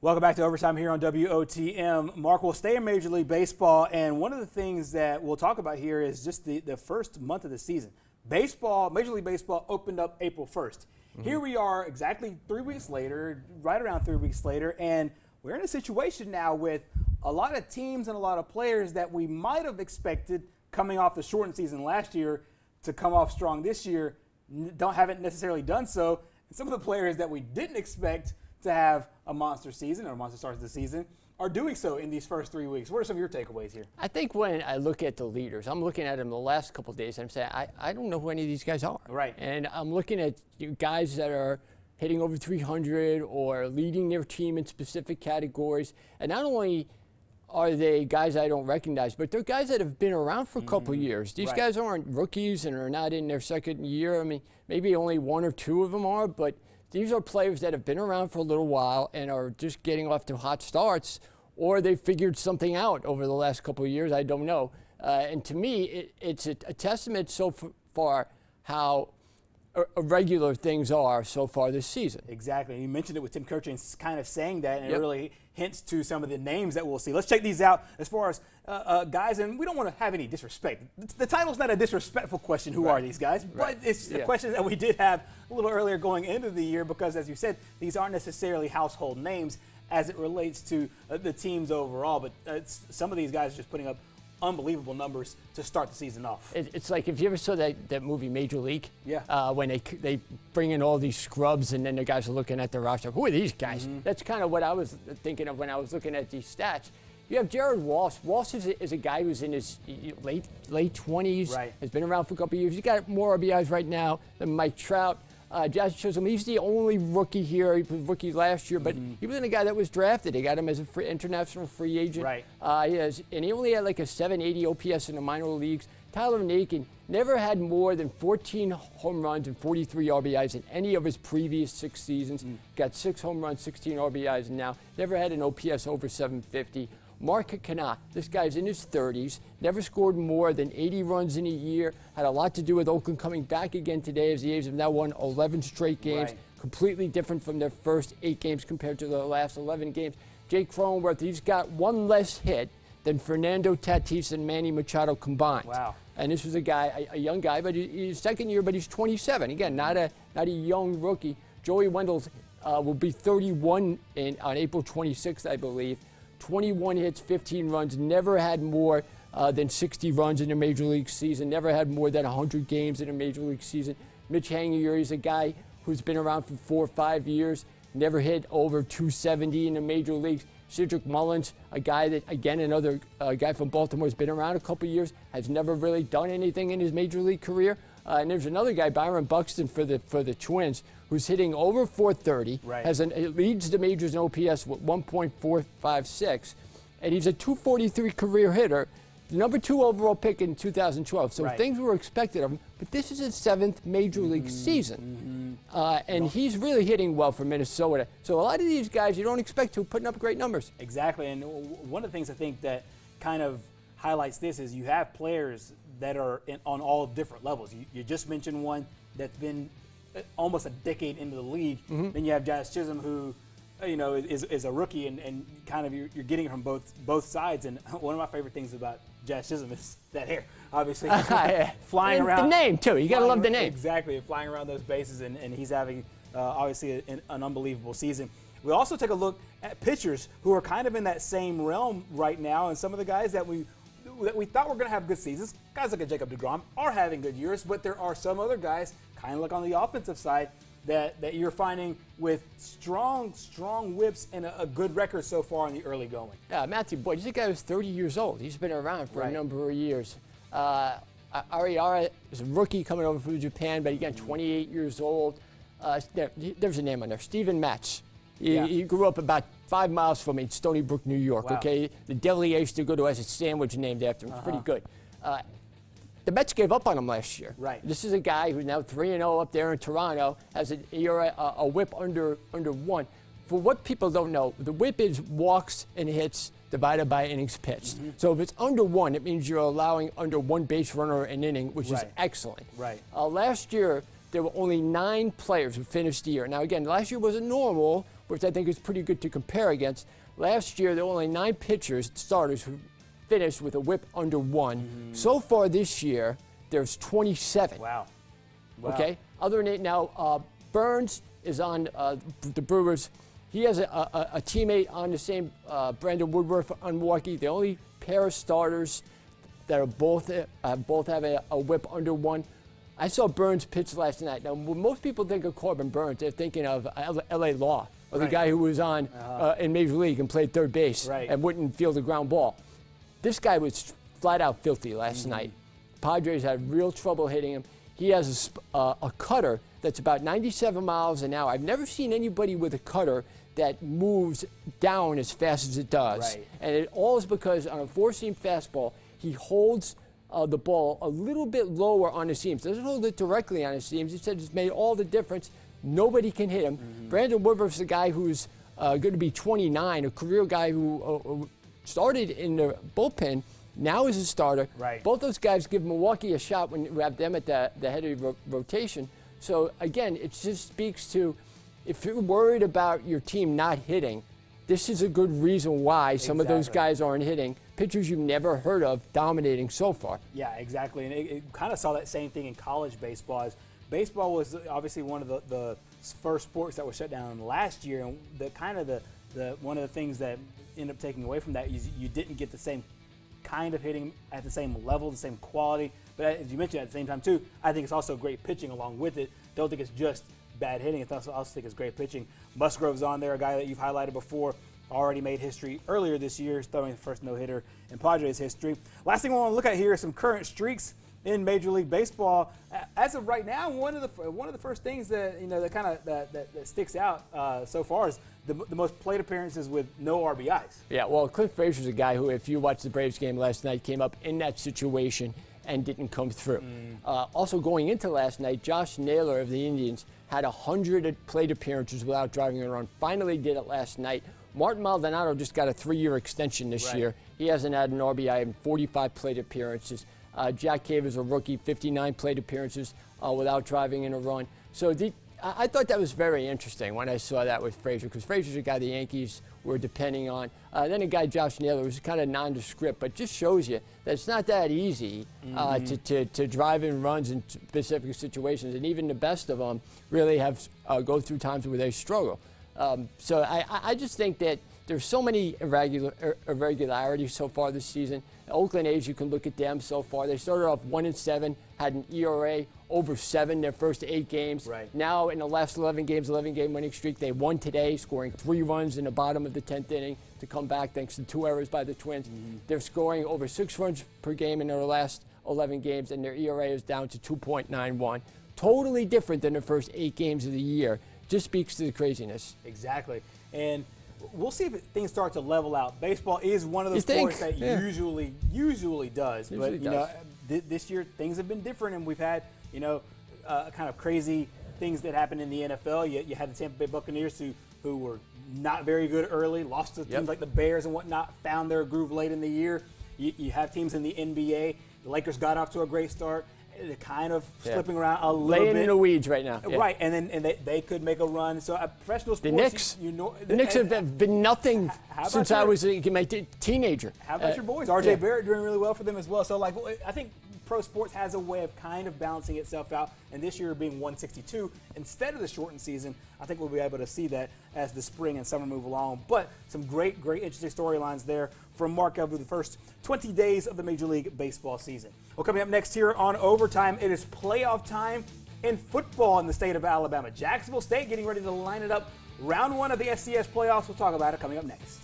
Welcome back to Overtime here on WOTM. Mark, we'll stay in Major League Baseball, and one of the things that we'll talk about here is just the first month of the season. Major League Baseball opened up April 1st. Here we are exactly 3 weeks later, right around 3 weeks later, and we're in a situation now with a lot of teams and a lot of players that we might have expected coming off the shortened season last year to come off strong this year haven't necessarily done so. And some of the players that we didn't expect to have a monster season or a monster start to the season are doing so in these first 3 weeks. What are some of your takeaways here? I think when I look at the leaders, I'm looking at them the last couple of days, and I'm saying, I don't know who any of these guys are. Right. And I'm looking at guys that are hitting over 300 or leading their team in specific categories. And not only are they guys I don't recognize, but they're guys that have been around for a couple of years. These guys aren't rookies and are not in their second year. I mean, maybe only one or two of them are, but these are players that have been around for a little while and are just getting off to hot starts, or they figured something out over the last couple of years. I don't know. And to me, it's a testament so far how irregular things are so far this season. Exactly. And you mentioned it with Tim Kurkjian kind of saying that, and it really hints to some of the names that we'll see. Let's check these out as far as guys, and we don't want to have any disrespect. The title's not a disrespectful question, who are these guys? But it's a question that we did have a little earlier going into the year because, as you said, these aren't necessarily household names as it relates to the teams overall. But some of these guys are just putting up unbelievable numbers to start the season off. It's like if you ever saw that movie Major League, when they bring in all these scrubs and then the guys are looking at the roster. Who are these guys? That's kind of what I was thinking of when I was looking at these stats. You have Gerhard Walsh. Walsh is a guy who's in his late 20s, has been around for a couple of years. He's got more RBIs right now than Mike Trout. Jazz shows him he's the only rookie here. He was rookie last year, but he wasn't a guy that was drafted. They got him as an international free agent. And he only had like a 780 OPS in the minor leagues. Tyler Naquin never had more than 14 home runs and 43 RBIs in any of his previous 6 seasons. Got 6 home runs, 16 RBIs, and now never had an OPS over 750. Mark Canha, this guy's in his 30s, never scored more than 80 runs in a year, had a lot to do with Oakland coming back again today as the A's have now won 11 straight games, completely different from their first 8 games compared to the last 11 games. Jake Cronenworth, he's got 1 less hit than Fernando Tatis and Manny Machado combined. Wow. And this was a guy, a young guy, but he's second year, but he's 27. Again, not a young rookie. Joey Wendell will be 31 on April 26th, I believe. 21 hits, 15 runs, never had more than 60 runs in a Major League season, never had more than 100 games in a Major League season. Mitch Haniger is a guy who's been around for 4 or 5 years, never hit over 270 in the Major Leagues. Cedric Mullins, a guy that, again, another guy from Baltimore, has been around a couple years, has never really done anything in his Major League career. And there's another guy, Byron Buxton, for the Twins, who's hitting over 430, leads the majors in OPS with 1.456, and he's a 243 career hitter, the number 2 overall pick in 2012. So things were expected of him, but this is his 7th Major League season, and he's really hitting well for Minnesota. So a lot of these guys you don't expect to putting up great numbers. Exactly, and one of the things I think that kind of highlights this is you have players that are on all different levels. You just mentioned one that's been almost a decade into the league. Then you have Jazz Chisholm, who is a rookie, and kind of you're getting it from both sides. And one of my favorite things about Jazz Chisholm is that hair, obviously. Flying around. The name, too. You got to love the name. Exactly, flying around those bases, and he's having, obviously, an unbelievable season. We also take a look at pitchers who are kind of in that same realm right now, and some of the guys that we thought were going to have good seasons. Guys like Jacob deGrom are having good years, but there are some other guys, kind of like on the offensive side, that you're finding with strong whips and a good record so far in the early going. Yeah, Matthew Boyd, this guy was 30 years old. He's been around for a number of years. Ariara is a rookie coming over from Japan, but again, 28 years old. There's a name on there, Steven Matz. He grew up about 5 miles from me in Stony Brook, New York. Okay, the deli I used to go to has a sandwich named after him. It's pretty good. The Mets gave up on him last year. This is a guy who's now 3-0 up there in Toronto, has a whip under 1. For what people don't know, the whip is walks and hits divided by innings pitched. So if it's under 1, it means you're allowing under 1 base runner an inning, which is excellent. Last year, there were only 9 players who finished the year. Now, again, last year wasn't normal which I think is pretty good to compare against. Last year, there were only 9 starters who finished with a WHIP under 1. So far this year, there's 27. Wow. Okay? Other than it, now, Burns is on the Brewers. He has a teammate on the same, Brandon Woodworth on Milwaukee. The only pair of starters that are both have a WHIP under 1. I saw Burns pitch last night. Now, when most people think of Corbin Burns, they're thinking of L.A. Law, or the guy who was on in Major League and played third base and wouldn't field a ground ball. This guy was flat out filthy last night. Padres had real trouble hitting him. He has a cutter that's about 97 miles an hour. I've never seen anybody with a cutter that moves down as fast as it does. And it all is because on a 4-seam fastball, he holds the ball a little bit lower on the seams. Doesn't hold it directly on the seams. He said it's made all the difference. Nobody can hit him. Brandon Woodruff's the guy who's going to be 29, a career guy who started in the bullpen, now is a starter. Both those guys give Milwaukee a shot when you have them at the head of your rotation. So, again, it just speaks to, if you're worried about your team not hitting, this is a good reason why some of those guys aren't hitting. Pitchers you've never heard of dominating so far. Yeah, exactly. And it kind of saw that same thing in college baseball. Baseball was obviously one of the first sports that was shut down last year, and one of the things that ended up taking away from that is you didn't get the same kind of hitting at the same level, the same quality. But as you mentioned, at the same time too, I think it's also great pitching along with it. Don't think it's just bad hitting. I also think it's great pitching. Musgrove's on there, a guy that you've highlighted before. Already made history earlier this year, throwing the first no-hitter in Padres history. Last thing we want to look at here is some current streaks in Major League Baseball. As of right now, one of the first things that that sticks out so far is the most plate appearances with no RBIs. Yeah, well, Clint Frazier's a guy who, if you watched the Braves game last night, came up in that situation and didn't come through. Also going into last night, Josh Naylor of the Indians had 100 plate appearances without driving a run. Finally did it last night. Martin Maldonado just got a 3-year extension this year. He hasn't had an RBI in 45 plate appearances. Jack Cave is a rookie, 59 plate appearances without driving in a run. So I thought that was very interesting when I saw that with Frazier, because Frazier's a guy the Yankees were depending on. Then a guy, Josh Naylor, was kind of nondescript, but just shows you that it's not that easy to drive in runs in specific situations, and even the best of them really have go through times where they struggle. So I just think that there's so many irregularities so far this season. The Oakland A's, you can look at them so far. They started off 1-7, had an ERA over 7 their first 8 games. Now in the last 11 games, 11-game winning streak, they won today, scoring 3 runs in the bottom of the 10th inning to come back thanks to 2 errors by the Twins. They're scoring over 6 runs per game in their last 11 games, and their ERA is down to 2.91. Totally different than the first 8 games of the year. Just speaks to the craziness. Exactly. And we'll see if things start to level out. Baseball is one of those sports that usually does. But, you know, this year things have been different, and we've had, kind of crazy things that happen in the NFL. You had the Tampa Bay Buccaneers who were not very good early, lost to teams like the Bears and whatnot, found their groove late in the year. You have teams in the NBA. The Lakers got off to a great start. They're kind of slipping around a little bit. Laying in the weeds right now. Right, and they could make a run. So professional sports, the Knicks have been nothing since I was a teenager. How about your boys? R.J. Barrett doing really well for them as well. So I think pro sports has a way of kind of balancing itself out. And this year being 162 instead of the shortened season, I think we'll be able to see that as the spring and summer move along. But some great interesting storylines there from Mark over the first 20 days of the Major League Baseball season. Well, coming up next here on Overtime, it is playoff time in football in the state of Alabama. Jacksonville State getting ready to line it up round 1 of the FCS playoffs. We'll talk about it coming up next.